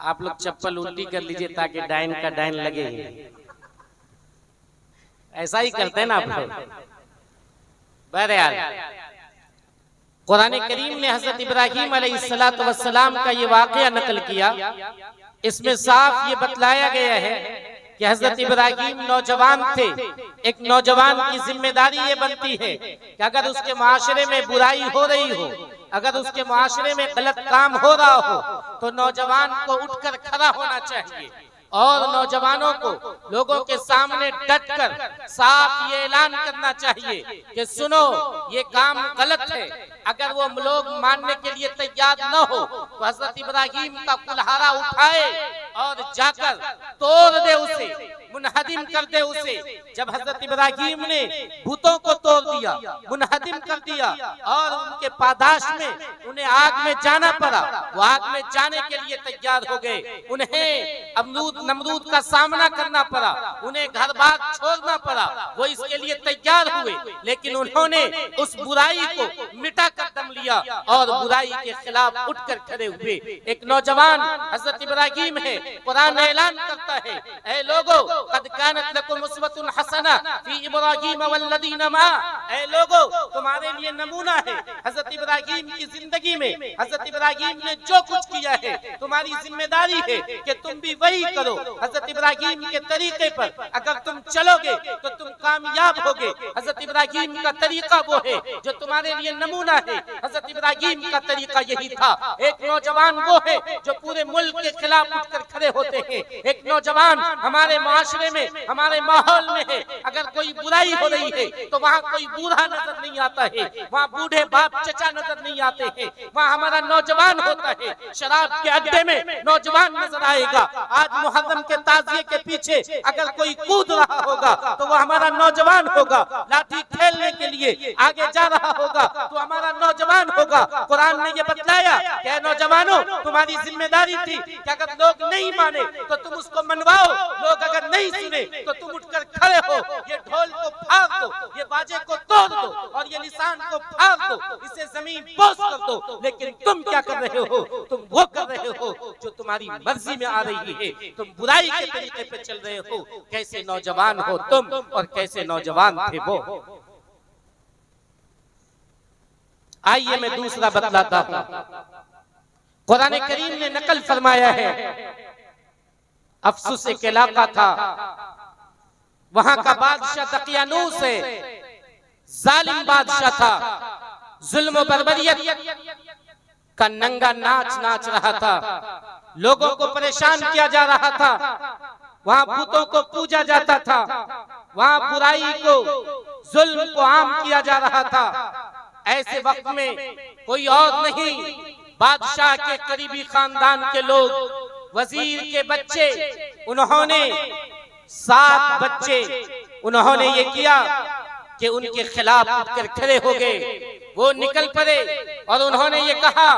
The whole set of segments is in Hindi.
आप लोग चप्पल उल्टी कर लीजिए ताकि डाइन का डाइन लगे। ऐसा ही करते हैं ना आप लोग। बहरहाल कुरान करीम ने हजरत इब्राहीम अलैहिस्सलाम का ये वाकया नकल किया। इसमें साफ ये बतलाया गया है कि हजरत इब्राहीम नौजवान थे। एक नौजवान की जिम्मेदारी ये बनती है कि अगर उसके माशरे में बुराई हो रही हो, अगर उसके माशरे में गलत काम हो रहा हो, तो नौजवान को उठकर खड़ा होना चाहिए और नौजवानों को लोगों के सामने डटकर साफ ये ऐलान करना चाहिए कि सुनो ये काम गलत है। अगर वो लोग मानने के लिए तैयार न हो तो हजरत इब्राहीम का कुल्हाड़ा उठाए और जाकर तोड़ दे उसे, मुनहदिम कर दे उसे। जब हजरत इब्राहीम ने भूतों को तोड़ दिया, मुनहदिम कर दिया और उनके पादाश में उन्हें आग में जाना पड़ा, वो आग में जाने के लिए तैयार हो गए। उन्हें नमरूद का सामना करना पड़ा, उन्हें घर बार छोड़ना पड़ा, वो इसके लिए तैयार हुए। लेकिन उन्होंने उस बुराई को मिटा कर दम लिया और बुराई के खिलाफ उठकर खड़े हुए। एक नौजवान हजरत इब्राहीम है। कुरान ऐलान करता है, ऐ लोगों कद कानत लकुम उस्वतुन हसना फी इब्राहीम वल्लज़ीना मा, ऐ लोगों तुम्हारे लिए नमूना है हजरत इब्राहीम की जिंदगी में। हजरत इब्राहीम ने जो कुछ किया है तुम्हारी जिम्मेदारी है कि तुम भी वही करो। हजरत इब्राहीम के तरीके पर अगर तुम चलोगे तो तुम कामयाब होगे। हजरत इब्राहीम का तरीका वो है जो तुम्हारे लिए नमूना है। हजरत इब्राहीम का तरीका यही था। एक नौजवान वो है जो पूरे मुल्क के खिलाफ उठकर खड़े होते हैं। एक नौजवान हमारे माशरे में, हमारे माहौल में है, अगर कोई बुराई हो रही है तो वहाँ कोई बूढ़ा नजर नहीं आता है, वहाँ बूढ़े बाप चचा नजर नहीं आते हैं, वहाँ हमारा नौजवान होता है। शराब के अड्डे में नौजवान नजर आएगा। आज मुहर्रम के ताजिए के पीछे अगर कोई कूद रहा होगा तो वो हमारा नौजवान होगा। लाठी खेलने के लिए आगे जा रहा होगा तो हमारा नौजवान होगा। कुरान ने ये बतलाया कि नौजवानों तुम्हारी जिम्मेदारी थी कि अगर लोग नहीं माने तो तुम उसको मनवाओ, लोग अगर नहीं सुने तो तुम उठकर खड़े हो, ये ढोल को फाड़ दो, ये बाजे को तोड़ दो और ये निशान को फाड़ दो, इसे जमीन बोस कर दो। लेकिन तुम क्या कर रहे हो? तुम वो कर रहे हो जो तुम्हारी मर्जी में आ रही है। तुम बुराई के तरीके पे चल रहे हो। कैसे नौजवान हो तुम और कैसे नौजवान थे वो। आइए मैं दूसरा बतलाता हूं। कुरान करीम ने नकल फरमाया है, अफसुस एक इलाका था, वहां का बादशाह दकियानूस है, जालिम बादशाह था, जुल्म और बर्बरियत का नंगा नाच नाच रहा था, लोगों को परेशान किया जा रहा था, वहां भूतों को पूजा जाता था, वहां बुराई को, जुल्म को आम किया जा रहा था। ऐसे वक्त में कोई और नहीं, बादशाह के करीबी खानदान के लोग, वजीर के बच्चे, उन्होंने 7 बच्चे उन्होंने ये किया कि उनके खिलाफ उठकर खड़े हो गए। वो निकल पड़े और उन्होंने ये कहा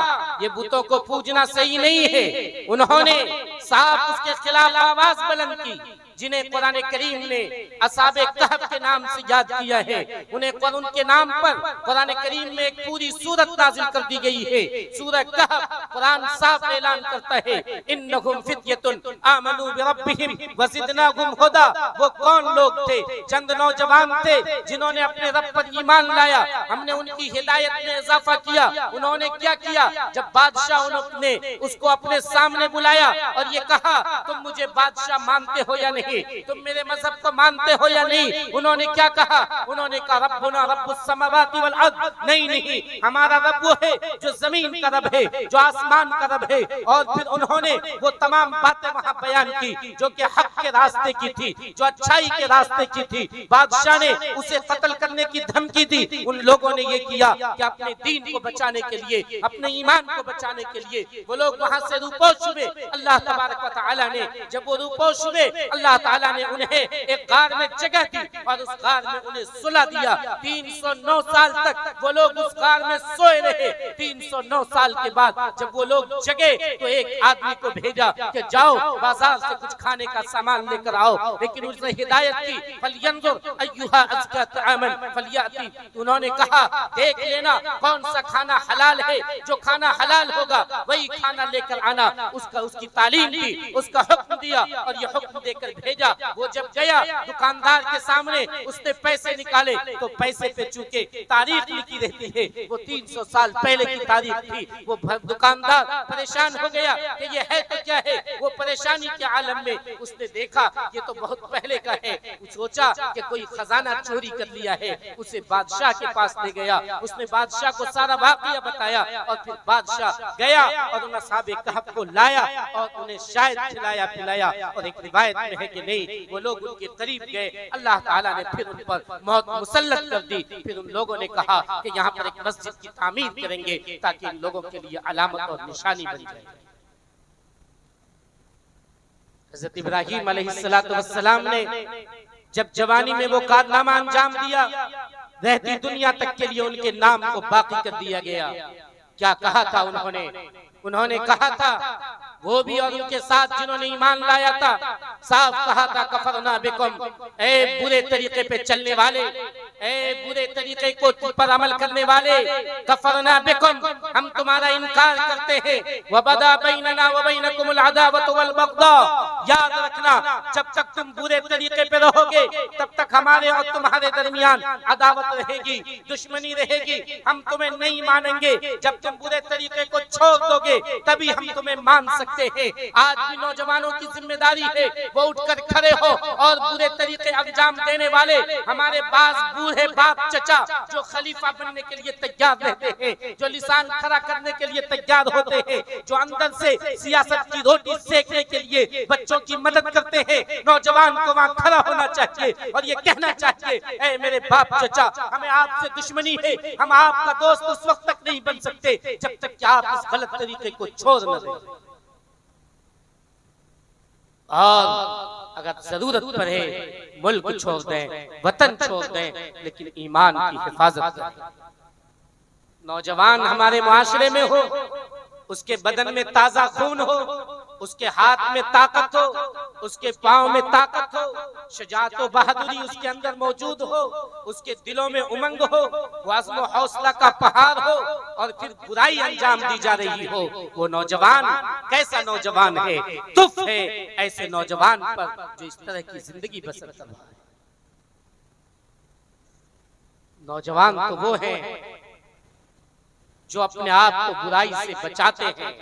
ये बुतों को पूजना सही नहीं है। उन्होंने साफ उसके खिलाफ आवाज बुलंद की, जिन्हें कुरान करीम ने असहाबे कहफ के नाम से याद किया है। उन्हें उनके नाम पर कुरान करीम में एक पूरी सूरत नाजिल कर दी गई है, सूरह कहफ। कुरान साफ ऐलान करता है, इन्नहुम फित्यतुन आमनू बिरब्बिहिम वज़िदनाहुम हुदा। वो कौन लोग थे? चंद नौजवान थे जिन्होंने अपने रब पर ईमान लाया, हमने उनकी हिदायत में इजाफा किया। उन्होंने क्या किया? जब बादशाह ने उसको अपने सामने बुलाया और ये कहा तुम मुझे बादशाह मानते हो या नहीं, तुम मेरे मजहब को मानते हो या नहीं? उन्होंने क्या कहा? उन्होंने कहा रब्बुना रब्बुस समावाति वल अर्द। नहीं, हमारा रब वो है जो जमीन का रब है, जो आसमान का रब है। और फिर उन्होंने वो तमाम बातें वहां बयान की जो कि हक के रास्ते की थी, जो अच्छाई के रास्ते की थी। बादशाह ने उसे कत्ल करने की धमकी दी। उन लोगों ने ये किया कि अपने दीन को बचाने के लिए, अपने ईमान को बचाने के लिए वो लोग वहां से रूपोश हुए। अल्लाह तबारक व तआला ने जब वो रूपोश हुए, अल्लाह अल्लाह ताला ने उन्हें एक गार में जगह दी और उस गार में उन्हें सुला दिया। 309 साल तक वो लोग उस गार में सोए रहे। 309 साल के बाद जब वो लोग जगे तो एक आदमी को भेजा कि जाओ बाजार से कुछ खाने का सामान लेकर आओ, लेकिन उसने हिदायत की फलयंजुर अय्युहा अज़का तआमन फलयाती। उन्होंने कहा देख लेना कौन सा खाना हलाल है, जो खाना हलाल होगा वही खाना लेकर आना। उसकी तालीम दी, उसका हुक्म दिया और ये हुक्म देकर भेजा। वो जब गया दुकानदार के सामने उसने पैसे निकाले तो पैसे पे चूंकि तारीख लिखी रहती है वो 300 साल पहले की तारीख थी। वो दुकानदार परेशान हो गया कि ये है तो क्या है। वो परेशानी के आलम में उसने देखा ये तो बहुत पहले का है। वो सोचा कि कोई खजाना चोरी कर लिया है। उसे बादशाह के पास ले गया, उसने बादशाह को सारा वाकया बताया और फिर बादशाह गया और उन असहाबे कहफ को लाया और उन्हें शायद खिलाया पिलाया। और एक रिवायत में है कि नहीं वो लोग उनके करीब गए, अल्लाह ताला ने फिर उन पर मौत मुसल्लत कर दी। फिर उन लोगों ने कहा कि यहाँ पर एक मस्जिद की तामीर करेंगे ताकि इन लोगों के लिए अलामत और निशानी बन जाए। हज़रत इब्राहीम अलैहिस्सलाम ने जब जवानी में वो कारनामा अंजाम दिया, रहती दुनिया तक के लिए उनके नाम को बाकी कर दिया गया। क्या कहा था उन्होंने कहा था वो भी और उनके साथ जिन्होंने ईमान लाया था, साफ कहा था कफरना बिकुम, ए बुरे तरीके पे चलने वाले, ए बुरे तरीके को पर अमल करने वाले, कफरना बिकुम, हम तुम्हारा इनकार करते हैं। वबदा बैनना व बैनकुमुल अदावतु वल बग़दा, याद रखना जब तक तुम बुरे तरीके पे रहोगे तब तक हमारे और तुम्हारे दरमियान अदावत रहेगी, दुश्मनी रहेगी, हम तुम्हें नहीं मानेंगे। जब तुम बुरे तरीके को छोड़ दोगे तभी हम तुम्हें मान सकते हैं। आज भी नौजवानों की जिम्मेदारी है वो उठकर खड़े हो और बुरे तरीके अंजाम देने वाले हमारे बाज बूढ़े बाप चचा जो खलीफा बनने के लिए तैयार रहते हैं, जो लिसान खड़ा करने के लिए तैयार होते हैं, जो अंदर से सियासत की रोटी सेकने के लिए बच्चों की मदद करते हैं, नौजवान को वहाँ खड़ा होना चाहिए और ये कहना चाहिए ऐ मेरे बाप चचा हमें आपसे दुश्मनी है, हम आपका दोस्त उस वक्त तक नहीं बन सकते जब तक कि आप इस गलत तरीके को छोड़ न दें। और अगर जरूरत पड़े मुल्क छोड़ दें, वतन छोड़ दें, लेकिन ईमान की हिफाजत करें। नौजवान हमारे मुआशरे में हो, उसके बदन में ताजा खून हो, उसके हाथ में ताकत हो, उसके पांव में ताकत हो, शुजाअत व बहादुरी उसके अंदर मौजूद हो, उसके दिलों में उमंग हो, वज़्न व हौसला का पहाड़ हो और फिर बुराई अंजाम दी जा रही हो, वो नौजवान कैसा नौजवान है? तुफ है ऐसे नौजवान पर जो इस तरह की जिंदगी बसर कर रहा है। नौजवान तो वो है जो अपने आप को बुराई से बचाते हैं।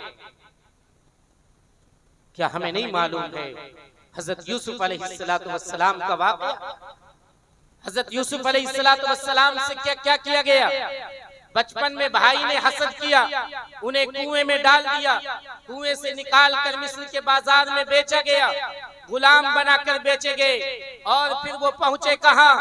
क्या हमें नहीं मालूम है हजरत यूसुफ अलैहिस्सलाम का वाक़या? हजरत यूसुफ अलैहिस्सलाम से क्या क्या किया गया? बचपन में भाई ने हसद किया, उन्हें कुएं में डाल दिया, कुएं से निकाल कर मिस्र के बाजार में बेचा गया, गुलाम बनाकर बेचे गए और फिर वो पहुंचे कहाँ?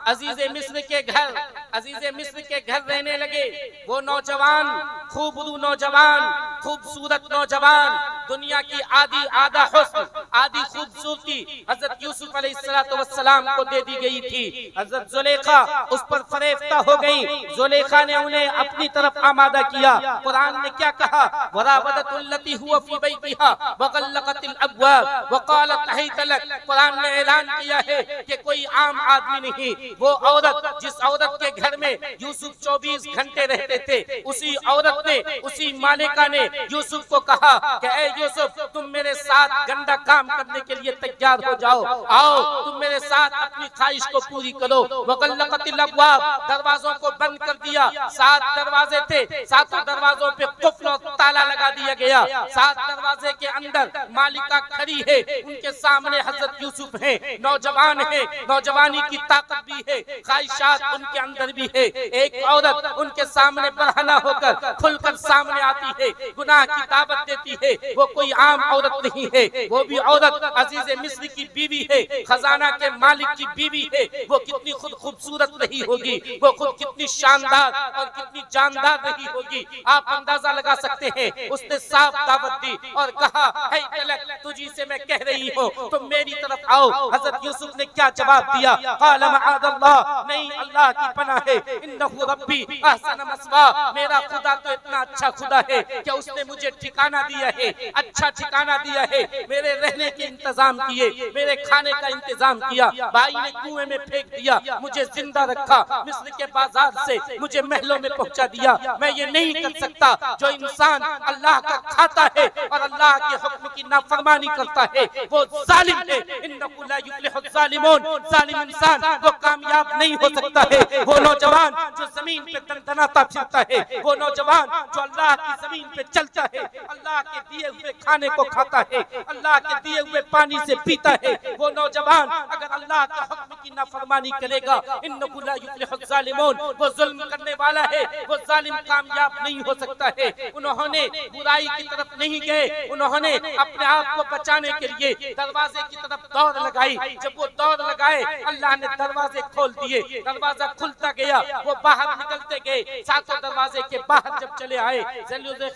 अजीज़े मिस्र के घर। अजीज़े मिस्र के घर रहने लगे। वो नौजवान, खूबरू नौजवान, खूबसूरत नौजवान, दुनिया की आधी आधा हुस्न, आधी खूबसूरती हजरत यूसुफ अलैहिस्सलाम को दे दी गई थी। हजरत जुलेखा उस पर फरेफ्ता हो गई। जुलेखा ने उन्हें अपनी तरफ आमादा किया। कुरान ने क्या कहा? वरावदतुल्लती हुवा फी बैतिहा वगल्लकतिल अब्वाब वक़ालत हैत लक। कुरान ने ऐलान किया है कि कोई आम आदमी नहीं, वो औरत जिस औरत के घर में यूसुफ 24 घंटे रहते थे, उसी औरत ने, उसी मालिका ने यूसुफ को कहा कि ऐ यूसुफ तुम मेरे साथ गंदा काम करने के लिए तैयार हो जाओ, आओ तुम मेरे साथ अपनी ख्वाहिश को पूरी करो। वगल्लकतिल अब्वाब, दरवाजों को बंद कर दिया। 7 दरवाजे थे, 7 दरवाजों पे कुफ्र और ताला लगा दिया गया। 7 दरवाजे के अंदर मालिका खड़ी है, उनके सामने हजरत यूसुफ है, नौजवान है, नौजवानी की ताकत भी है, ख्वाहिशात उनके अंदर भी है। एक औरत उनके सामने बरहना होकर खुलकर सामने आती है, गुनाह की दावत देती है। वो कोई आम औरत नहीं है, वो भी औरत अजीज मिस्र की बीवी है, खजाना के मालिक की बीवी है, वो कितनी खुद खूबसूरत रही होगी, वो खुद कितनी शानदार और कितनी जानदार रही होगी, आप अंदाजा लगा सकते हैं। उसने साफ दावत दी और कहा, है तलक तुझी से मैं कह रही हूँ तुम मेरी तरफ आओ। हजरत यूसुफ ने क्या जवाब दिया? क़ाल मआदल्लाह, नहीं अल्लाह की पनाह है, इन्नहु रब्बी अहसन मस्वा, मेरा खुदा तो इतना अच्छा खुदा है कि उसने मुझे ठिकाना दिया है, अच्छा ठिकाना दिया है, मेरे रहने के इंतजाम किए, मेरे खाने का इंतजाम किया, भाई ने कुएं में फेंक दिया, मुझे जिंदा रखा, मिस्र के बाजार से मुझे महलों में पहुंचा दिया। मैं ये नहीं कर सकता। जो इंसान अल्लाह का खाता है और अल्लाह के हुक्म की नाफरमानी करता है वो जालिम है। इन्नहु ला युफ्लिहु ज़ालिमून, जालिम इंसान वो कामयाब नहीं हो सकता है। वो नौजवान जो जमीन पे दंदनाता फिरता है, वो नौजवान जो अल्लाह की जमीन पे चलता है, अल्लाह के दिए हुए खाने को खाता है, अल्लाह के दिए हुए पानी से पीता है, वो नौजवान अगर अल्लाह के हुक्म की नाफरमानी करेगा, इन्नहु ला युफ्लिहु ज़ालिमून, वो जुल्म करने वाला है, वो जालिम कामयाब नहीं हो सकता है। उन्होंने बुराई की तरफ नहीं गए, उन्होंने अपने आप को बचाने के लिए दरवाजे की तरफ दौड़ लगाई। जब वो दौड़ लगाए, अल्लाह ने दरवाजे खोल दिए, दरवाजा खुलता गया, वो बाहर निकलते गए। सातों दरवाजे के बाहर जब चले आए,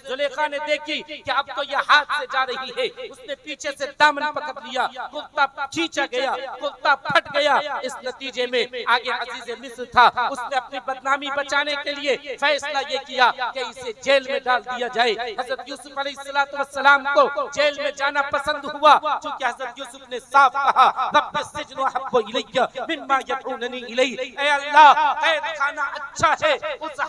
जुलेखा ने देखी कि अब तो ये हाथ से जा रही है, उसने पीछे से दामन पकड़ लिया, कुर्ता खींचा गया, कुर्ता फट गया। इस नतीजे में आगे अजीज मिस्र था, उसने अपनी बदनामी बचाने के लिए फैसला ये किया कि इसे जेल में डाल दिया जाए। हजरत यूसुफ अलैहिस्सलाम को जेल में जाना पसंद हुआ, क्योंकि हजरत यूसुफ ने साफ कहा, रब्बि सिज्नु अहब्बु इलैया मिम्मा यदऊननी इलैहि, ऐ अल्लाह कैद खाना अच्छा है उस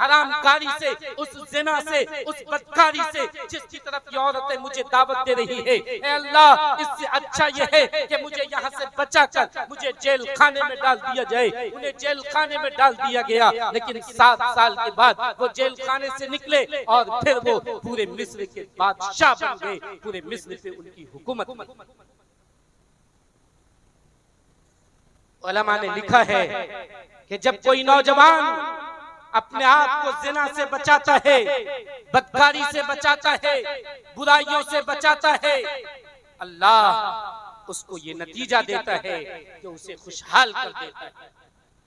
हरामकारी से, उस जिना से, उस बदकारी से जिसकी तरफ ये औरतें मुझे दावत दे रही है। ऐ अल्लाह इससे अच्छा ये है कि मुझे यहाँ से बचाकर मुझे जेल खाने में डाल दिया जाए। उन्हें जेल खाने में डाल दिया गया, लेकिन 7 साल के बाद वो जेल खाने से निकले और फिर वो पूरे मिस्र के बादशाह बन गए, पूरे मिस्र पे उनकी हुकूमत। उलमा ने लिखा है कि जब कोई नौजवान अपने आप को जिना से बचाता है, बदकारी से बचाता है, बुराइयों से बचाता है, अल्लाह उसको ये नतीजा देता है कि उसे खुशहाल कर देता है,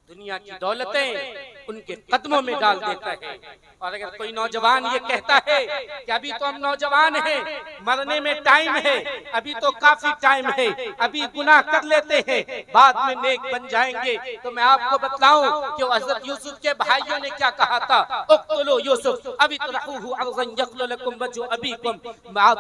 दुनिया की दौलतें उनके कदमों में डाल देता है। और अगर कोई नौजवान ये कहता है कि अभी तो हम नौजवान हैं, मरने में टाइम है, अभी तो काफी टाइम है, अभी गुनाह कर लेते हैं, बाद में नेक बन जाएंगे, तो मैं आपको बतलाऊं कि हजरत यूसुफ के भाइयों ने क्या कहा था, उक़्तुलू यूसुफ अभी तुरहूहु अर्ज़न यख़्लु लकुम वजहु अबीकुम,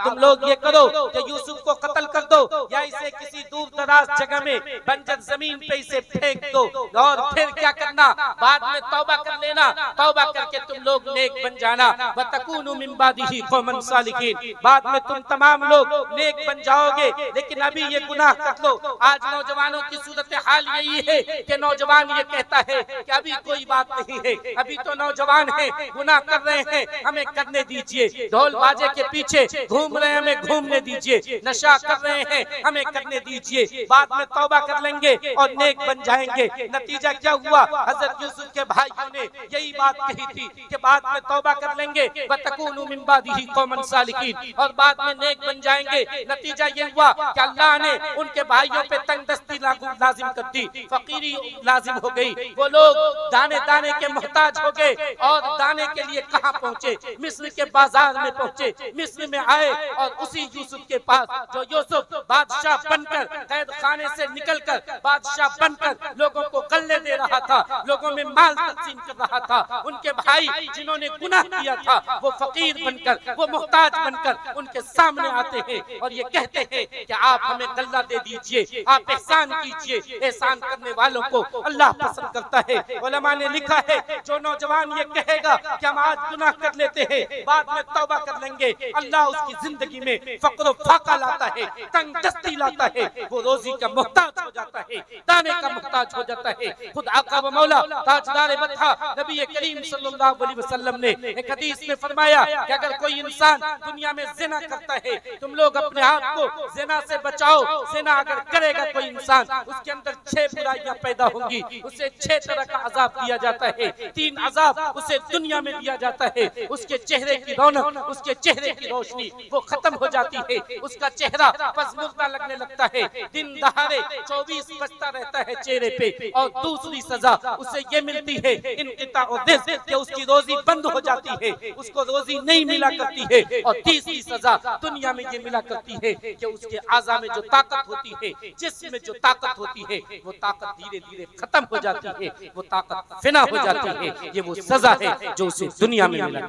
तुम लोग ये करो कि यूसुफ को कत्ल कर दो या इसे किसी दूर दराज जगह में बंजर जमीन पे इसे फेंक दो, और फिर क्या करना, बाद में तौबा कर लेना, तौबा करके तुम लोग नेक बन जाना, वतकूनु मिन बादिही कौमन सालिहीन, बाद में तुम तमाम लोग नेक बन जाओगे, लेकिन अभी ये गुनाह कर लो। आज नौजवानों की सूरत हाल यही है कि नौजवान ये कहता है कि अभी कोई बात नहीं है, अभी तो नौजवान है, गुनाह कर रहे हैं, हमें करने दीजिए, ढोल बाजे के पीछे घूम रहे हैं, हमें घूमने दीजिए, नशा कर रहे हैं, हमें करने दीजिए, बाद में तौबा कर लेंगे और नेक बन जाएंगे। नतीजा क्या हुआ, हजरत यूसुफ के भाइयों ने यही बात कही थी कि बाद में तौबा कर लेंगे, वतकूनु मिन बादिही कौमन सालिहीन, और बाद में नेक बन जाएंगे। नतीजा ये हुआ कि अल्लाह ने उनके भाइयों पे तंगदस्ती लाजिम कर दी, फकीरी लाजिम हो गई, वो लोग दाने दाने के मोहताज हो गए, और दाने के लिए कहाँ पहुँचे, मिस्र के बाजार में पहुँचे, मिस्र में आए, और उसी यूसुफ के पास जो यूसुफ बादशाह बनकर कैद खाने से निकलकर बादशाह बनकर लोगों को गले दे रहा था, लोगों में माल तकसीम कर रहा था, उनके भाई जिन्होंने गुनाह किया था वो फकीर बनकर, वो मुहताज बनकर उनके सामने आते हैं और ये कहते हैं कि आप हमें गल्ला दे दीजिए, आप एहसान कीजिए, एहसान करने वालों को अल्लाह पसंद करता है। उलमा ने लिखा है जो नौजवान ये कहेगा कि हम आज गुनाह कर लेते हैं, बाद में तौबा कर लेंगे, अल्लाह उसकी जिंदगी में फक्र फाका लाता है, तंगदस्ती लाता है, वो रोजी का मुहताज हो जाता है, दाने का मुहताज हो जाता है, खुद खुद आका व मौला ताजदार बत्ता नबी करीम सल्लल्लाहु अलैहि वसल्लम ने एक हदीस में फरमाया कि अगर कोई इंसान दुनिया में जिना करता है, तुम लोग अपने आप को जिना से बचाओ। जिना अगर करेगा कोई इंसान, उसके अंदर 6 बुराइयां पैदा होंगी, उसे 6 तरह का अजाब दिया जाता है। 3 अजाब उसे दुनिया में दिया जाता है, उसके चेहरे की रौनक, उसके चेहरे की रोशनी वो खत्म हो जाती है, उसका चेहरा पसमुर्दा लगने लगता है, दिन दहाड़े 24 बजता रहता है चेहरे पे। और दूसरी सजा उसे ये मिलती है इनकिता और रिज़्क़, कि उसकी रोजी बंद हो जाती है, उसको रोजी नहीं मिला करती है। और तीसरी सजा दुनिया में ये मिला करती है कि उसके आज़ा में जो ताकत होती है, जिस्म में जो ताकत होती है, वो ताकत धीरे धीरे खत्म हो जाती है, वो ताकत फिना हो जाती है। ये वो सजा है जो उसे दुनिया में मिला।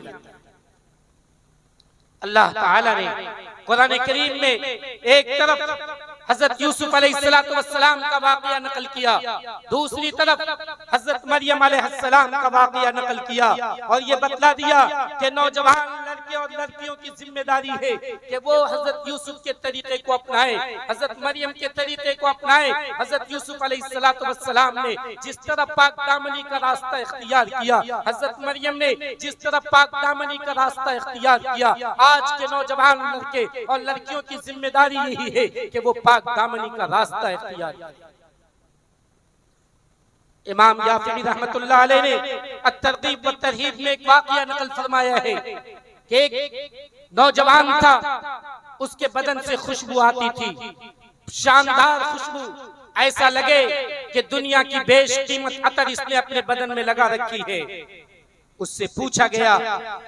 अल्लाह ताला ने कुरान करीम में एक तरफ हजरत यूसुफ अलैहिस्सलाम का वाक़या नकल किया, दूसरी तरफ हजरत मरियम अलैहिस्सलाम का वाक़या नकल किया, और ये बतला दिया कि नौजवान लड़के और लड़कियों की जिम्मेदारी है कि वो हजरत यूसुफ के तरीके को अपनाए, हजरत मरियम के तरीके को अपनाए। हजरत यूसुफ अलैहिस्सलाम ने जिस तरह पाक दामनी का रास्ता इख्तियार किया, हजरत मरियम ने जिस तरह पाक दामनी का रास्ता इख्तियार किया, आज के नौजवान लड़के और लड़कियों की जिम्मेदारी यही है कि वो पाक दामनी का रास्ता इख्तियार करें। इमाम याफ़ी रहमतुल्लाह अलैह ने अत-तरग़ीब व तरहीब में एक वाक़या नकल फरमाया है कि एक नौजवान था, उसके बदन से खुशबू आती थी, शानदार खुशबू, ऐसा लगे कि दुनिया की बेशकीमत अतर इसने अपने बदन में लगा रखी है। उससे पूछा गया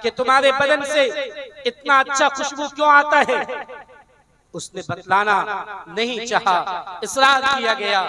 कि तुम्हारे बदन से इतना अच्छा खुशबू क्यों आता है? उसने बतलाना नहीं चाहा, इसरार किया गया,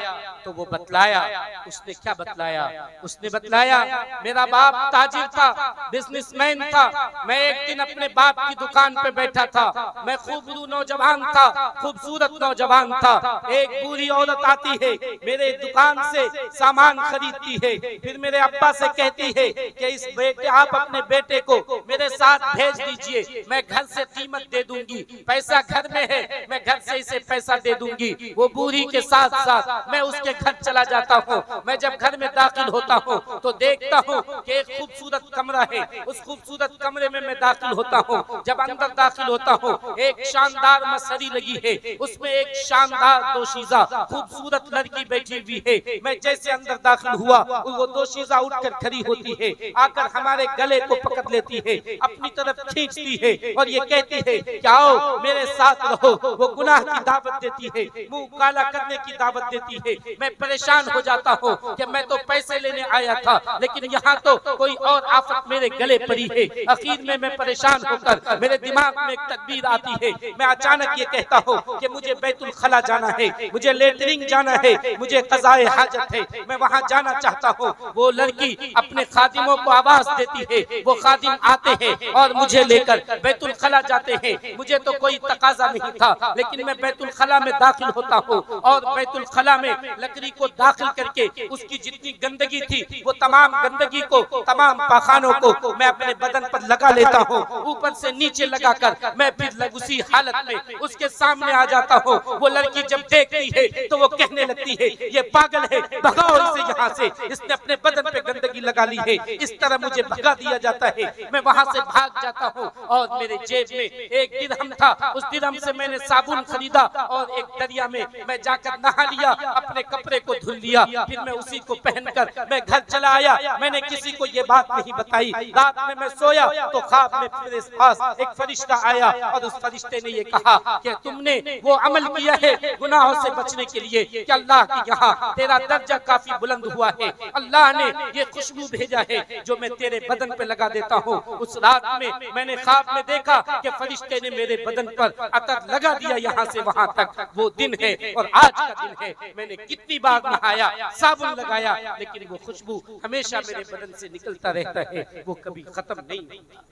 तो वो बतलाया। उसने क्या बतलाया? उसने बतलाया, मेरा बाप ताजिर था, बिजनेसमैन था, मैं एक दिन अपने बाप की दुकान पे बैठा था, मैं खूबरू नौजवान था, खूबसूरत नौजवान था। एक बूढ़ी औरत आती है, मेरे दुकान से सामान खरीदती है, फिर मेरे अब्बा से कहती है कि इस बेटे आप अपने बेटे को मेरे साथ भेज दीजिए, मैं घर से कीमत दे दूंगी, पैसा घर में है, मैं घर से इसे पैसा दे दूंगी। वो बूढ़ी के साथ साथ मैं उसके घर चला जाता हूँ। मैं जब घर में दाखिल होता हूँ तो देखता हूँ कि एक खूबसूरत कमरा है, उस खूबसूरत कमरे में मैं दाखिल होता हूँ। जब अंदर दाखिल होता हूँ, एक शानदार मसहरी लगी है, उसमें एक शानदार दोशीज़ा खूबसूरत लड़की बैठी हुई है। मैं जैसे अंदर दाखिल हुआ, वो दोशीज़ा उठकर खड़ी होती है, आकर हमारे गले को पकड़ लेती है, अपनी तरफ खींचती है और ये कहती है कि आओ मेरे साथ रहो। वो गुनाह की दावत देती है, मुंह काला करने की दावत देती है। मैं परेशान हो जाता हूँ कि मैं तो पैसे लेने आया था, लेकिन यहाँ तो कोई और आफत मेरे गले पड़ी है। आखिर में मैं परेशान होकर मेरे दिमाग में एक तदबीर आती है, मैं अचानक ये कहता हूँ कि मुझे बैतुल खला जाना है, मुझे लेटरिंग जाना है, मुझे क़ज़ाए हाजत है, मैं वहाँ जाना चाहता हूँ। वो लड़की अपने खादिमों को आवाज देती है, वो खादिम आते हैं और मुझे लेकर बैतुल खला जाते हैं। मुझे तो कोई तकाजा नहीं था, लेकिन मैं बैतुल खला में दाखिल होता हूँ और बैतुल खला में लकड़ी को दाखिल करके उसकी जितनी गंदगी थी वो तमाम गंदगी को, तमाम पाखानों को मैं अपने बदन पर लगा लेता हूँ, ऊपर से नीचे लगाकर मैं फिर उसी हालत में उसके सामने आ जाता हूँ। वो लड़की जब देखती है तो वो कहने लगती है ये पागल है, भगाओ इसे यहाँ से, इसने अपने बदन पे गंदगी लगा ली है। इस तरह मुझे भगा दिया जाता है, मैं वहाँ से भाग जाता हूँ और मेरे जेब में एक दिरहम था, उस दिरहम से मैंने साबुन खरीदा और एक दरिया में मैं जाकर नहा लिया, अपने कपड़े को धुल लिया, फिर मैं उसी को पहनकर मैं घर चला आया। मैंने किसी को ये बात नहीं बताई। रात में मैं सोया तो ख्वाब में मेरे पास एक फरिश्ता आया और उस फरिश्ते ने ये कहा कि तुमने वो अमल किया है गुनाहों से बचने के लिए कि अल्लाह के यहाँ तेरा दर्जा काफी बुलंद हुआ है, अल्लाह ने ये खुशबू भेजा है जो मैं तेरे बदन पे लगा देता हूँ। उस रात में मैंने ख्वाब में देखा कि फरिश्ते ने मेरे बदन पर अतर लगा दिया यहाँ से वहाँ तक। वो दिन है और आज का दिन है, मैंने कितनी बार नहाया, साबुन लगाया, लेकिन वो खुशबू हमेशा मेरे बदन से निकलता रहता है, वो कभी खत्म नहीं होता।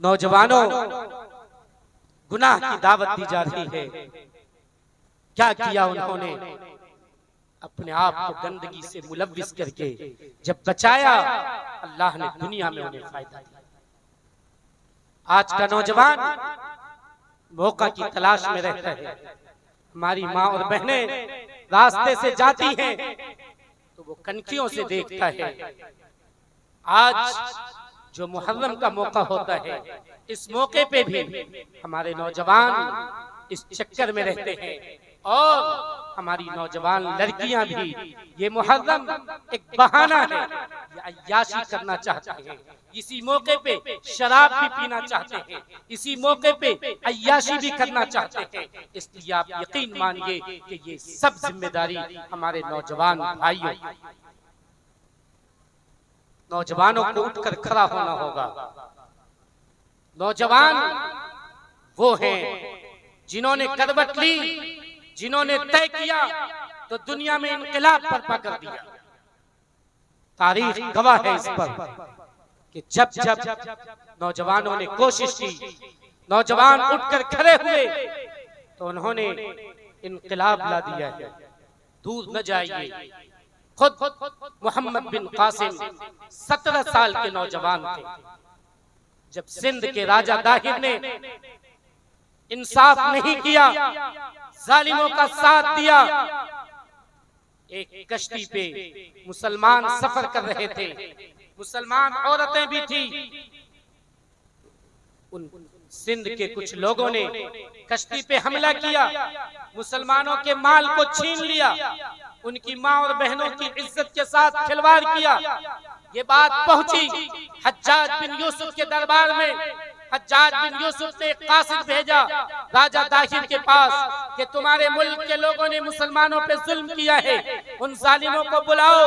नौजवानों, गुनाह की दावत दी जा रही है। क्या किया उन्होंने? अपने आप को गंदगी से मुलव्विस करके जब बचाया, अल्लाह ने दुनिया में उन्हें फायदा दिया। आज का नौजवान मौका की तलाश में रहता है, हमारी माँ और बहनें रास्ते से जाती हैं तो वो कनखियों से देखता है। आज जो मुहर्रम का मौका होता है, इस मौके पे भी हमारे नौजवान इस चक्कर में रहते हैं और हमारी नौजवान लड़कियां भी ये मुहर्रम एक बहाना है, ये अय्याशी करना चाहते हैं। इसी मौके पे शराब भी पीना चाहते हैं, इसी मौके पे अय्याशी भी करना चाहते हैं। इसलिए आप यकीन मानिए कि ये सब जिम्मेदारी हमारे नौजवान भाइयों, नौजवानों को उठकर खड़ा होना होगा। नौजवान वो हैं जिन्होंने करवट ली, जिन्होंने तय किया तो दुनिया में इनकलाब बर्पा कर दिया। तारीख गवाह है इस पर कि जब जब नौजवानों ने कोशिश की, नौजवान उठकर खड़े हुए तो उन्होंने इनकलाब ला दिया है। दूर न जाइए, खुद मोहम्मद बिन कासिम 17 साल के नौजवान थे जब सिंध के राजा दाहिर ने इंसाफ नहीं किया, जालिमों का साथ दिया। एक कश्ती पे मुसलमान सफर कर रहे थे, मुसलमान औरतें भी थी। उन सिंध के कुछ लोगों ने कश्ती पे हमला किया, मुसलमानों के माल को छीन लिया, उनकी माँ और बहनों की इज्जत के साथ खिलवाड़ किया। ये बात पहुंची हज्जाज बिन यूसुफ के दरबार में। हज्जाज बिन यूसुफ ने कासिद भेजा राजा दाहिर के पास कि तुम्हारे मुल्क के लोगों ने मुसलमानों पे जुल्म किया है, उन जालिमों को बुलाओ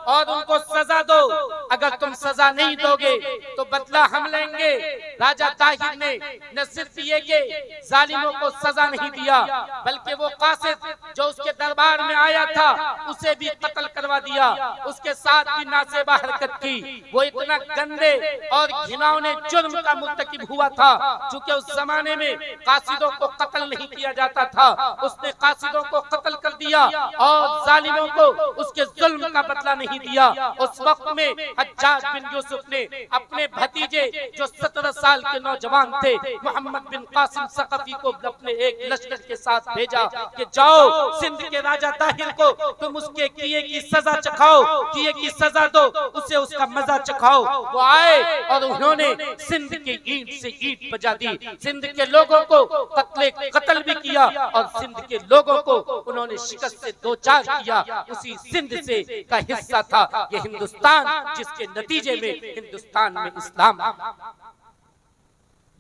और उनको सजा दो। अगर तुम सजा नहीं दोगे तो बदला हम लेंगे। राजा दाहिर ने न सिर्फ ये कि जालिमों को सजा नहीं दिया, बल्कि वो कासिद जो उसके दरबार में आया था उसे भी कत्ल करवा दिया। उसके साथ भी नासेबा हरकत की। वो इतना गंदे और घिनौने जुर्म का मुर्तकिब हुआ था, चूंकि उस जमाने में कासिदों को कत्ल नहीं किया जाता था। उसने कासिदों को कत्ल कर दिया और जालिमों को उसके जुल्म का बदला नहीं दिया। उस वक्त में हज्जाज बिन यूसुफ ने अपने भतीजे जो 17 साल के नौजवान थे मोहम्मद बिन कासिम सकफी को अपने एक लश्कर के साथ भेजा कि जाओ सिंध के राजा दाहिर को तुम उसके किए की सजा चखाओ, किए की सजा दो, उसे उसका मजा चखाओ। वो आए और उन्होंने सिंध के ईंट से ईंट बजा दी, सिंध के लोगों को कत्ल भी किया और सिंध के लोगों को उन्होंने शिकस्त से दो चार किया। उसी सिंध से का हिस्सा था ये हिंदुस्तान, जिसके नतीजे में हिंदुस्तान में इस्लाम।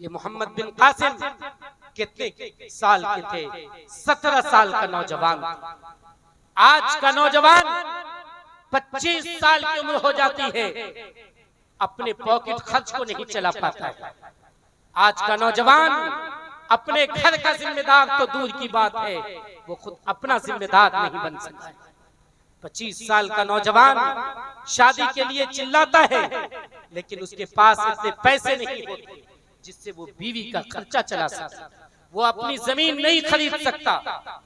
ये मोहम्मद बिन कासिम कितने साल के थे? 17 साल का नौजवान। आज का नौजवान 25 साल की उम्र हो जाती है, अपने पॉकेट खर्च को नहीं चला पाता है। आज का नौजवान अपने घर का जिम्मेदार तो दूर की बात है, वो खुद अपना जिम्मेदार नहीं बन सकता। 25 साल का नौजवान शादी के लिए चिल्लाता है, लेकिन उसके पास इतने पैसे नहीं होते जिससे वो बीवी का खर्चा चला सकता। वो अपनी जमीन नहीं खरीद सकता,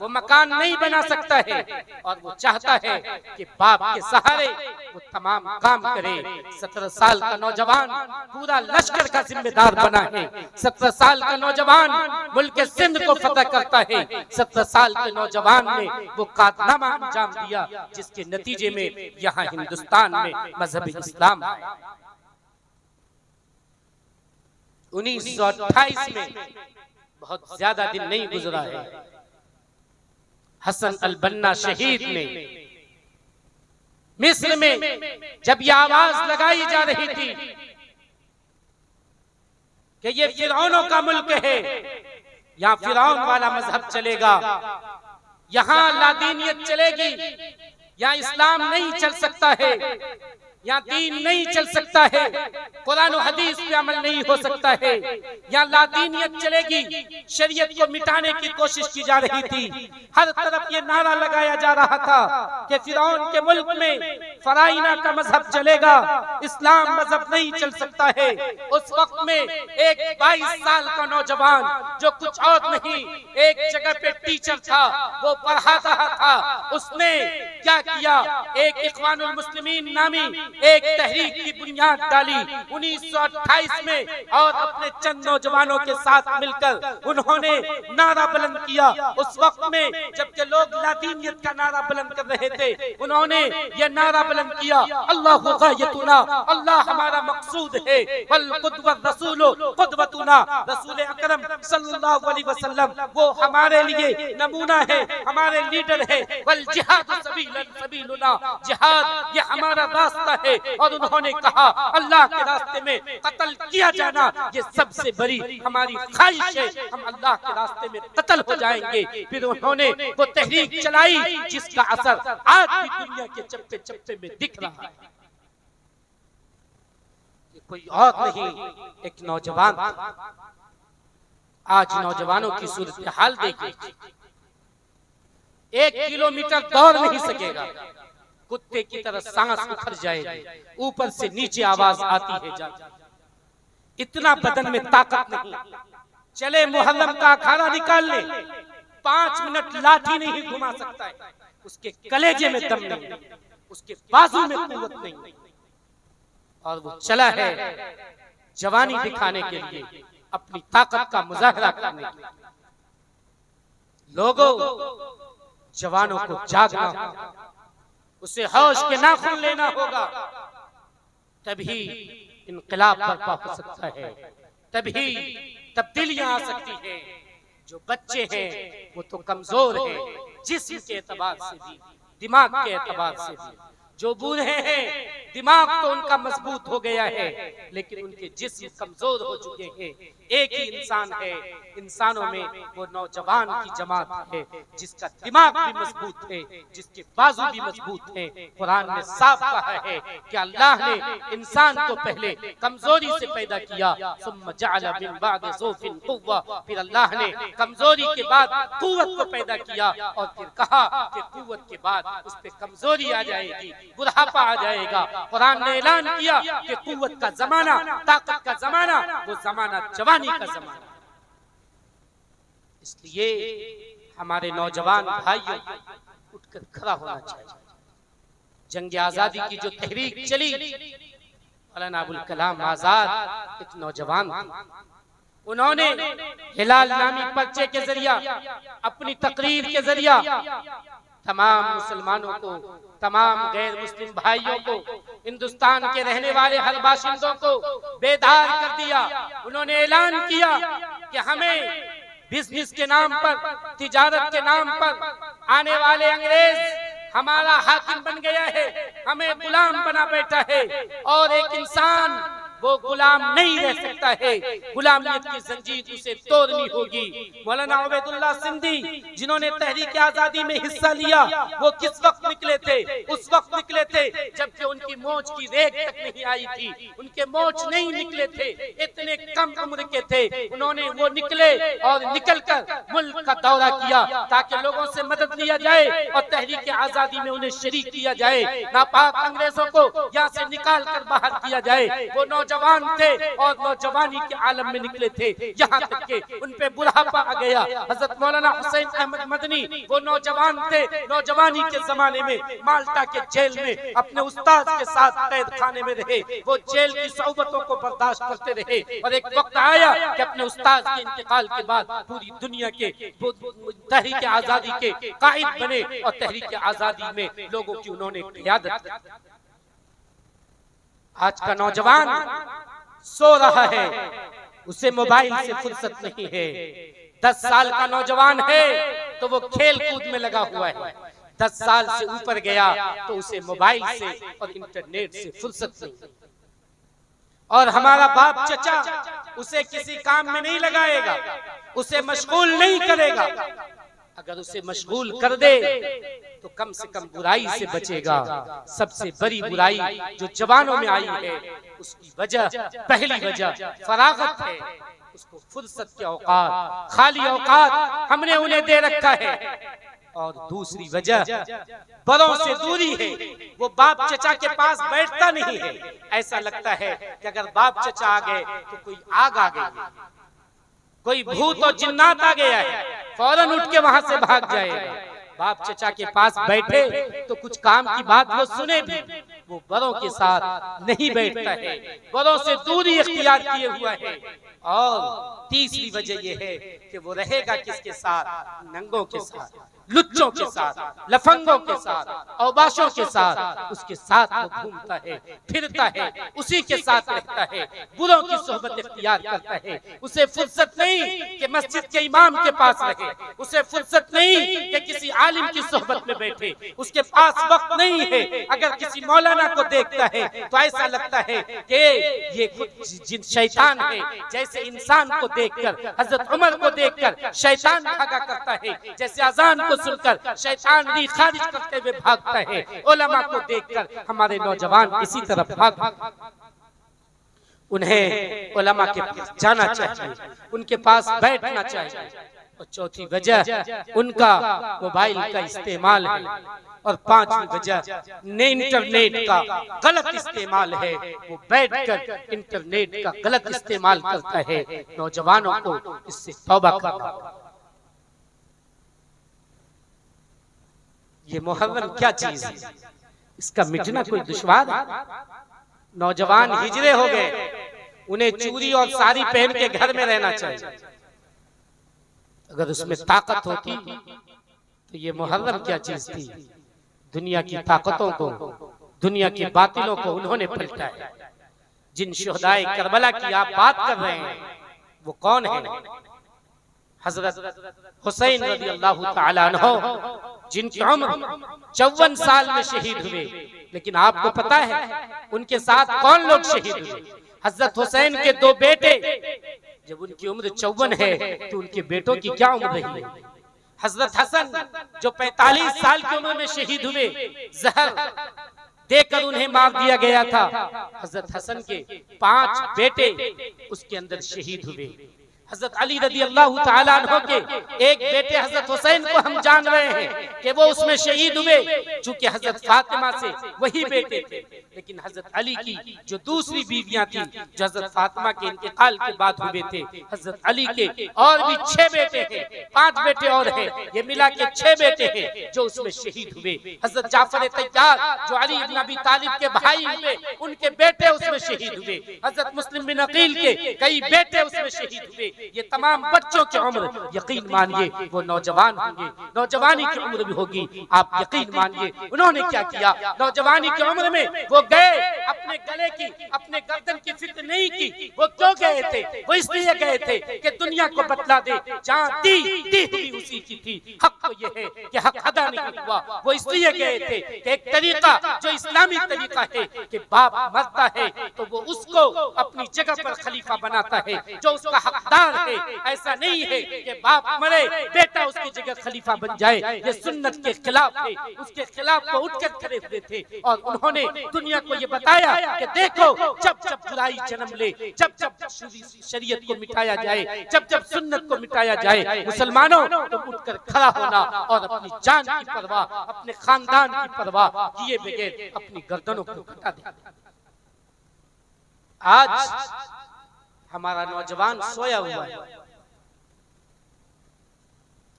वो मकान नहीं बना सकता है, और वो चाहता है कि बाप के सहारे वो तमाम काम करे। 17 साल का नौजवान पूरा लश्कर का जिम्मेदार बना है। 17 साल का नौजवान मुल्क सिंध को फतह करता है। 17 साल के नौजवान ने वो कारनामा अंजाम दिया जिसके नतीजे में यहाँ हिंदुस्तान में मजहब इस्लाम आया। 1928 में, बहुत ज्यादा दिन नहीं गुजरा है, हसन अल बन्ना शहीद ने मिस्र में जब ये आवाज लगाई जा रही थी कि ये फिरौनों का मुल्क है, यहाँ फिरौन वाला मजहब चलेगा, यहाँ लादीनियत चलेगी, यहाँ इस्लाम नहीं चल सकता है, यहाँ दीन नहीं चल सकता है, कुरान और हदीस पे अमल नहीं हो सकता है, यहाँ लादीनियत चलेगी, शरीयत को मिटाने की कोशिश की जा रही थी। हर तरफ ये नारा लगाया जा रहा था कि फिरौन के मुल्क में फराइना का मजहब चलेगा, इस्लाम मजहब नहीं चल सकता है। उस वक्त में एक 22 साल का नौजवान जो कुछ और नहीं एक जगह पे टीचर था, वो पढ़ा रहा था, उसने क्या किया, एक इख्वानुल मुस्लिमीन नामी एक तहरीक की बुनियाद डाली 1928 में और अपने चंद नौजवानों के साथ मिलकर उन्होंने नारा बुलंद किया। उस वक्त में जबकि लोग लादीनियत का नारा बुलंद कर रहे थे, उन्होंने ये नारा बुलंद किया, अल्लाहु गायतुना, अल्लाह हमारा मकसूद है, वल कुद्वत रसूलु कुद्वतुना, रसूल अकरम सल्लल्लाहु अलैहि वसल्लम वो हमारे लिए नमूना है, हमारे लीडर है, वल जिहाद सबीलुना, जिहाद ये हमारा रास्ता है। और उन्होंने कहा अल्लाह के रास्ते में कत्ल किया जाना ये सबसे बड़ी हमारी ख्वाहिश है, हम अल्लाह के रास्ते में कत्ल हो जाएंगे। फिर उन्होंने वो तहरीक चलाई जिसका असर आज भी दुनिया के चप्पे चप्पे में दिख रहा है। कोई और नहीं, एक नौजवान था। आज नौजवानों की सूरत हाल देखिए, 1 किलोमीटर दौड़ नहीं सकेगा, कुत्ते की तरह सांस उखड़ जाएगी, ऊपर से नीचे आवाज आती है जाती। इतना बदन में ताकत नहीं, चले मुहर्रम का अखाड़ा निकाल ले, 5 मिनट लाठी नहीं घुमा सकता है, उसके कलेजे में दम नहीं, उसके बाजू में कुव्वत नहीं, और वो चला है जवानी दिखाने के लिए, अपनी ताकत का मुजाहरा करने के लिए। लोगों, जवानों को जागना, उसे होश के नाखून लेना होगा, तभी इनकलाब बर्पा हो सकता है, तभी तब्दीलियां आ सकती है। जो बच्चे हैं वो तो कमजोर हैं, जिस्म के एतबार से भी, दिमाग के एतबार से भी। जो बूढ़े हैं दिमाग तो उनका मजबूत हो गया है, लेकिन उनके जिस्म कमजोर हो चुके हैं। एक ही इंसान है, इंसानों में वो नौजवान की जमात है जिसका दिमाग भी मजबूत है, जिसके बाजू भी मजबूत है। कुरान ने साफ कहा है कि अल्लाह ने इंसान को पहले कमजोरी से पैदा किया, सुम्मा जअला मिन बअदि ज़ौफिन कुव्वा, फिर अल्लाह ने कमजोरी के बाद कुव्वत को पैदा किया, और फिर कहा कि कुव्वत के बाद उस पे कमजोरी आ जाएगी, बुढ़ापा आ जाएगा। कुरान ने ऐलान किया कि कुव्वत का जमाना, ताकत का जमाना, वो जमाना जवानी का जमाना। इसलिए हमारे नौजवान भाइयों उठकर खड़ा होना चाहिए। जंग आजादी की जो तहरीक चली, मौलाना अबुल कलाम आजाद एक नौजवान थे। उन्होंने हिलाल नामी पर्चे के जरिया, अपनी तकरीर के जरिया तमाम मुसलमानों को, तमाम गैर मुस्लिम भाइयों को, हिंदुस्तान के रहने वाले हर बाशिंदों को बेदार कर दिया। उन्होंने ऐलान किया कि हमें बिजनेस के नाम पर, तिजारत के नाम पर आने वाले अंग्रेज हमारा हाकिम बन गया है, हमें गुलाम बना बैठा है, और एक इंसान वो गुलाम नहीं रह सकता है, गुलामियत की जंजीर उसे तोड़नी होगी। मौलाना उबैदुल्लाह सिंधी जिन्होंने तहरीक आजादी में हिस्सा लिया, वो किस वक्त निकले थे? उस वक्त निकले थे जबकि उनकी मोच की रेख तक नहीं आई थी, उनके मोच नहीं निकले थे, इतने कम उम्र के थे। उन्होंने वो निकले और निकलकर मुल्क का दौरा किया ताकि लोगों से मदद लिया जाए और तहरीक आजादी में उन्हें शरीक किया जाए, नापाक अंग्रेजों को यहाँ से निकाल कर बाहर किया जाए। वो नौजवान थे और नौजवानी के आलम में निकले थे, यहाँ तक के उन पे बुढ़ापा आ गया। हजरत मौलाना हुसैन अहमद मदनी वो नौजवान थे, नौजवानी के जमाने में माल्टा के जेल में अपने उस्ताद के साथ कैद खाने में रहे, वो जेल की सोबतों को बर्दाश्त करते रहे, और एक वक्त आया कि अपने उस्ताद के इंतकाल के बाद पूरी दुनिया के तहरीक आजादी के कायद बने और तहरीक आजादी में लोगों की उन्होंने क़ियादत। आज का नौजवान सो रहा है, उसे मोबाइल से फुर्सत नहीं है। 10 साल का नौजवान है तो वो खेल कूद में लगा हुआ है, 10 साल से ऊपर गया तो उसे मोबाइल से और इंटरनेट से फुर्सत नहीं। और हमारा बाप चचा उसे किसी काम में नहीं लगाएगा, उसे मशगूल नहीं करेगा। अगर उसे मशगूल कर दे तो कम से कम बुराई से बचेगा। सबसे बड़ी बुराई जो जवानों में आई है उसकी वजह, पहली वजह फरागत है, उसको फुर्सत के औकात, खाली औकात हमने उन्हें दे रखा है। और दूसरी वजह बड़ों से दूरी है, वो बाप चचा के पास बैठता नहीं है। ऐसा लगता है कि अगर बाप चचा आ गए तो कोई आग आ गई, कोई भूत और जिन्नात आ गया है, फौरन उठ के वहां से भाग जाएगा। बाप चचा के पास बैठे तो कुछ काम की बात वो सुने भी, वो बड़ों के साथ नहीं बैठता है, बड़ों से दूरी इख्तियार किए हुआ है। और तीसरी वजह यह है कि वो रहेगा किसके साथ? नंगों के साथ, लुच्चों के साथ, लफंगों के साथ, औबाशों के साथ। उसके साथ वो घूमता है, फिरता है, उसी के साथ रहता है, बुरों की सोहबत इख्तियार करता है। उसे फुर्सत नहीं कि मस्जिद के इमाम के पास रहे, उसे फुर्सत नहीं कि किसी आलिम की सोहबत में बैठे, उसके पास वक्त नहीं है। अगर किसी मौलाना को देखता है तो ऐसा लगता है कि ये खुद शैतान है। जैसे इंसान को देखकर, हजरत उमर को देखकर शैतान भागा करता है, जैसे अजान सुनकर शैतान भी खारिज करते हुए भागता है, उलमा को देखकर हमारे नौजवान इसी तरफ भाग। उन्हें उलमा के पास जाना चाहिए, उनके पास बैठना चाहिए। और चौथी वजह उनका मोबाइल का इस्तेमाल है। और पांचवी वजह इंटरनेट का गलत इस्तेमाल है। वो बैठकर इंटरनेट का गलत इस्तेमाल करता है। नौजवानों को इससे तौबा करना। ये मुहर्रम क्या चीज है, इसका मिटना कोई दुश्वार है। नौजवान हिजरे हो गए, उन्हें चूड़ी और साड़ी पहन के घर में रहना चाहिए। अगर उसमें ताकत होती तो ये मुहर्रम क्या चीज थी। दुनिया की ताकतों को, दुनिया की बातिलों को उन्होंने पलटा है। जिन शुहदाए करबला की आप बात कर रहे हैं वो कौन है? हजरत हुसैन रज़ियल्लाहु ताला अन्हु, जिनकी उम्र 54 साल में शहीद हुए। लेकिन आपको पता है उनके साथ कौन लोग शहीद हुए? हजरत हुसैन के दो बेटे। जब उनकी उम्र 54 है तो उनके बेटों की क्या उम्र रही है? हजरत हसन जो 45 साल की उम्र में शहीद हुए, जहर देकर उन्हें मार दिया गया था। हजरत हसन के 5 बेटे उसके अंदर शहीद हुए। हजरत अली रज़ियल्लाहु ताला अन्हु के एक बेटे हजरत हुसैन को हम जान रहे हैं कि वो उसमें शहीद हुए, चूंकि हजरत फातिमा से वही बेटे थे। लेकिन हजरत अली की जो दूसरी बीवियां थी, जो हजरत फातिमा के इंतकाल के बाद हुए थे, हजरत अली के और भी 6 बेटे हैं, 5 बेटे और हैं, ये मिला के 6 बेटे हैं जो उसमें शहीद हुए। हजरत जाफर तैयार जो अली इब्न अबी तालिब के भाई हुए, उनके बेटे उसमें शहीद हुए। हजरत मुस्लिम बिन अकील के कई बेटे उसमें शहीद हुए। ये तमाम बच्चों की उम्र, यकीन मानिए वो नौजवान होंगे, नौजवानी की उम्र भी होगी। आप यकीन मानिए उन्होंने क्या किया। नौजवानी की उम्र में वो गए, अपने गले की, अपने गर्दन की फिक्र नहीं की। वो क्यों गए थे? वो इसलिए गए थे कि दुनिया को बतला दे, जहाँ दी हुई उसी की थी। हक तो ये है कि हक अदा नहीं हुआ। वो इसलिए गए थे कि एक तरीका जो इस्लामी तरीका है कि बाप मरता है तो वो उसको अपनी जगह पर खलीफा बनाता है, जो उसका हकदार है। ऐसा नहीं है कि बाप मरे बेटा उसकी जगह खलीफा बन जाए। ये सुन्नत के खिलाफ है, उसके खिलाफ वो उठकर खड़े हुए थे। और उन्होंने दुनिया को ये बताया कि देखो जब जब बुराई जन्म ले, जब जब शरीयत को मिटाया जाए, जब जब सुन्नत को मिटाया जाए, मुसलमानों तो उठकर खड़ा होना और अपनी जान की परवाह, अपने खानदान की परवाह किए बगैर अपनी गर्दनों को कटा देना। आज हमारा नौजवान सोया हुआ है।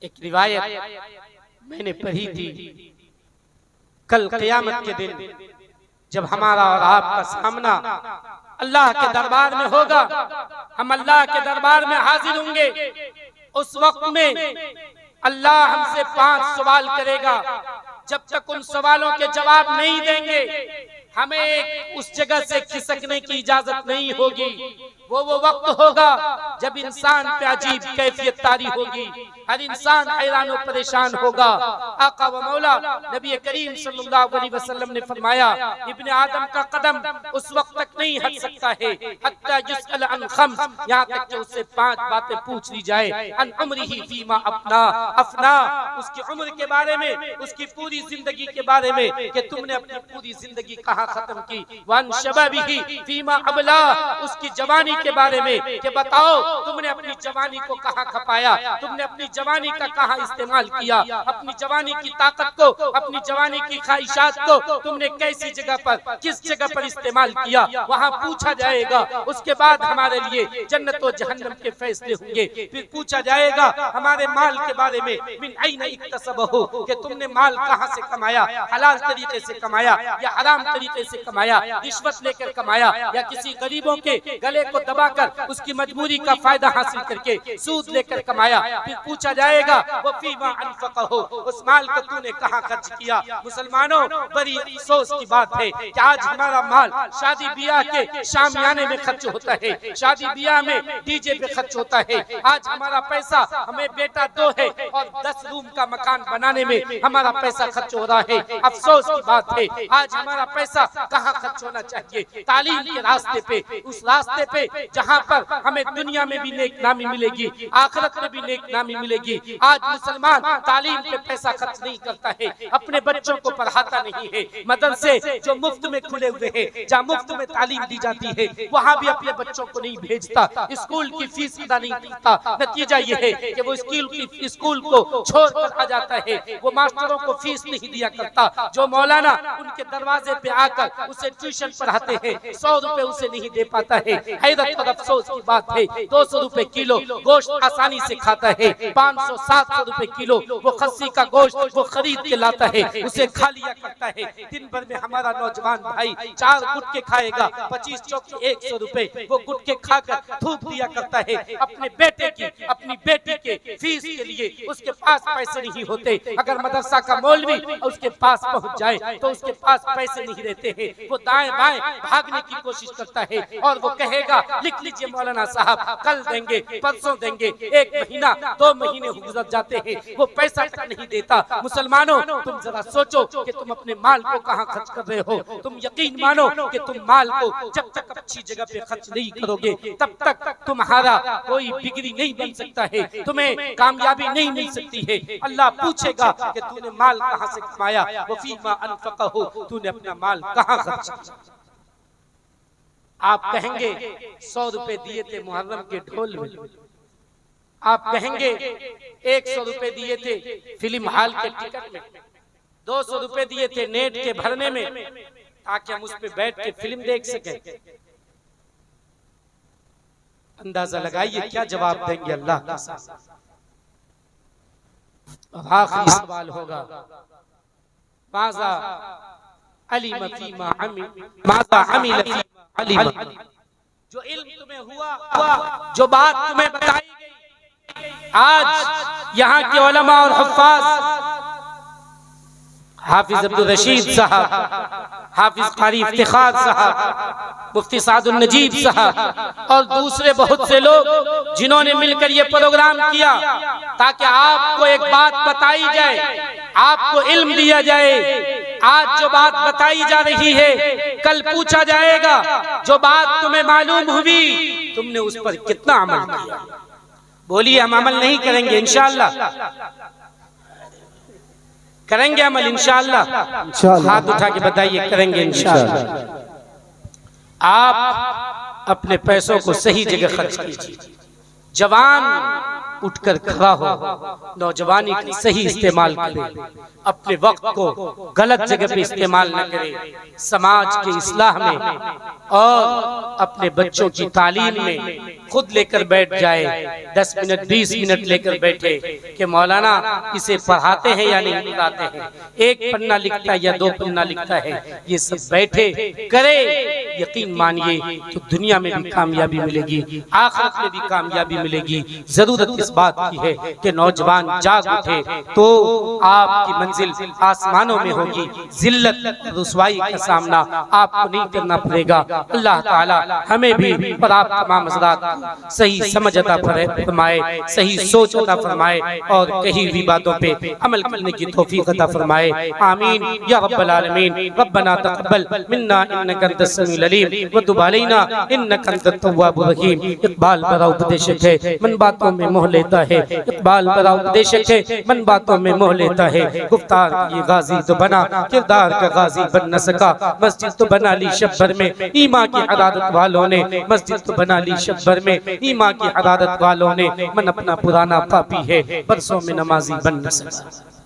एक रिवायत मैंने पढ़ी थी, कल क़यामत के दिन जब हमारा और आपका सामना अल्लाह के दरबार में होगा, हम अल्लाह के दरबार में हाजिर होंगे। उस वक्त में अल्लाह हमसे 5 सवाल करेगा। जब तक उन सवालों के जवाब नहीं देंगे हमें उस जगह से खिसकने की इजाजत नहीं होगी। वो वक्त होगा जब इंसान पे अजीब कैफियत तारी होगी, हर इंसान हैरान और परेशान होगा। आका व मौला नबी करीम सल्लल्लाहु अलैहि वसल्लम ने फरमाया, इब्ने आदम का कदम उस वक्त तक नहीं हट सकता है हत्ता युस्अल अन खम्स, यहाँ तक कि उससे 5 बातें पूछ ली जाए। अन उम्रिही फीमा अफना, उसकी उम्र के बारे में, उसकी पूरी जिंदगी के बारे में कि तुमने अपनी पूरी जिंदगी कहाँ खत्म की, वन शबाबिही फीमा अबला, उसकी जवानी के बारे में कि बताओ तुमने अपनी जवानी को कहाँ खपाया, तुमने अपनी जवानी का कहाँ इस्तेमाल किया, अपनी जवानी की ताकत को, अपनी जवानी की ख्वाहिशात को तुमने कैसी जगह पर, किस जगह पर इस्तेमाल किया, वहाँ पूछा जाएगा। उसके बाद हमारे लिए जन्नत और जहन्नम के फैसले होंगे। फिर पूछा जाएगा हमारे माल के बारे में, मिन ऐना इक्तसबहु, कि तुमने माल कहाँ से कमाया, हलाल तरीके से कमाया या हराम तरीके से कमाया, रिश्वत लेकर कमाया या किसी गरीबों के गले को दबाकर उसकी मजबूरी का फायदा हासिल करके सूद लेकर कमाया। फिर पूछा जाएगा वो फीमा अनफक़हु, उस माल को तूने कहाँ खर्च किया। मुसलमानों, बड़ी अफसोस की बात है कि आज हमारा माल शादी ब्याह के शामियाने में खर्च होता है, शादी ब्याह में डीजे पे खर्च होता है। आज हमारा पैसा, हमें बेटा 2 है और 10 रूम का मकान बनाने में हमारा पैसा खर्च हो रहा है। अफसोस की बात है आज हमारा पैसा कहाँ खर्च होना चाहिए, तालीम के रास्ते पे, उस रास्ते पे जहाँ पर हमें दुनिया में भी नेक नामी मिलेगी, आखिरत में भी नेक नामी मिलेगी। आज मुसलमान तालीम पे पैसा खर्च नहीं करता है, अपने बच्चों को पढ़ाता नहीं है। मदरसे जो मुफ्त में खुले हुए हैं, जहाँ मुफ्त में तालीम दी जाती है, वहाँ भी अपने बच्चों को नहीं भेजता, स्कूल की फीस अदा नहीं करता। नतीजा ये है कि वो स्कूल को छोड़कर आ जाता है, वो मास्टरों को फीस नहीं दिया करता। जो मौलाना उनके दरवाजे पे आकर उसे ट्यूशन पढ़ाते हैं, 100 रुपए उसे नहीं दे पाता है। हैरत और अफसोस की बात है, 200 रुपए किलो गोश्त आसानी से खाता है, 500-700 रुपए किलो वो खस्सी का गोश्त वो खरीद के लाता है, उसे खा लिया करता है। दिन भर में हमारा नौजवान भाई 4 गुटके खाएगा, 25 चौके 100 रुपए वो गुटके खाकर थूक दिया करता है। अपने बेटे की, अपनी बेटी के फीस के लिए उसके पास पैसे नहीं होते। अगर मदरसा का मौलवी उसके पास पहुंच जाए तो उसके पास पैसे नहीं रहते हैं, वो दाएं बाएं भागने की कोशिश करता है और वो कहेगा लिख लीजिए मौलाना साहब, कल देंगे, परसों देंगे। 1 महीना 2 महीने गुजर जाते हैं, वो पैसा तक नहीं देता। मुसलमानों, तुम जरा सोचो कि तुम अपने माल को कहाँ खर्च कर रहे हो। तुम यकीन मानो कि तुम माल को जब तक अच्छी जगह पे खर्च नहीं करोगे तब तक तुम्हारा कोई बिगड़ी नहीं बन सकता है, तुम्हें कामयाबी नहीं मिल सकती है। अल्लाह पूछेगा कि तूने माल कहाँ से कमाया, वो फीमा अनफक़हु, तूने अपना माल कहाँ खर्च किया। आप कहेंगे 100 रुपए दिए थे मुहर्रम के ढोल में, आप कहेंगे 100 रुपए दिए थे फिल्म हॉल के टिकट में, 200 रुपए दिए थे नेट के भरने में ताकि हम उस पे बैठ के फिल्म देख सके। अंदाजा लगाइए क्या जवाब देंगे अल्लाह के साथ। आखिरी सवाल होगा, माज़ा अलिम फीमा अमिल, माज़ा अमिल फीमा अलिम। जो इल्म तुम्हें हुआ, जो बात तुम्हें बताई गई, आज यहाँ के उलमा और हुफ्फाज, हाफिज अब्दुल रशीद साहब, हाफिज कारी इफ्तिखार साहब, मुफ्ती सादुल नजीब साहब और दूसरे बहुत से लोग जिन्होंने मिलकर ये प्रोग्राम किया ताकि आपको एक बात बताई जाए, आपको इल्म दिया जाए। आज जो बात बताई जा रही है कल पूछा जाएगा, जो बात तुम्हें मालूम हुई तुमने उस पर कितना अमल किया। बोलिए हम अमल नहीं करेंगे इंशाअल्लाह, करेंगे अमल इंशाअल्लाह। हाथ उठा के बताइए करेंगे इंशाअल्लाह। आप अपने पैसों को सही जगह खर्च कीजिए। जवान उठकर खड़ा हो, नौजवानी का सही इस्तेमाल करे, अपने वक्त को गलत जगह पे इस्तेमाल न करे, समाज के इस्लाह में और अपने बच्चों की तालीम में खुद लेकर बैठ जाए। 10 मिनट 20 मिनट लेकर बैठे कि मौलाना इसे पढ़ाते हैं या नहीं पढ़ाते हैं, 1 पन्ना लिखता है या 2 पन्ना लिखता है, ये सब बैठे करे, यकीन मानिए तो दुनिया में भी कामयाबी मिलेगी, आखिरत में भी कामयाबी मिलेगी। जरूरत इस बात की है कि नौजवान जाग उठे तो आपकी मंजिल आसमानों में होगी। जिल्लत रुसवाई का सामना आपको नहीं करना पड़ेगा। अल्लाह ताला हमें भी और आप तमाम हज़रात सही समझ अता फरमाए, सही सोच अता फरमाए और कही हुई बातों पे अमल करने की तौफीक अता फरमाए। आमीन या रब्बल आलमीन। रब्बना तक़ब्बल मिन्ना इन्नका अंतस समीउल अलीम व तुब अलैना इन्नका अंतत तव्वाबुर रहीम। इकबाल बड़ा उपदेशक है, मन बातों में मोह लेता है। इकबाल बड़ा उपदेशक है, मन बातों में मोह लेता है। गुफ्तार ये गाजी तो बना, किरदार का गाजी बन न सका। मस्जिद तो बना ली शब्बर में, ईमा की हरारत वालों ने। मस्जिद तो बना ली शब्बर में, ईमा की हरारत वालों ने। मन अपना पुराना पापी है, बरसों में नमाजी बन न सका।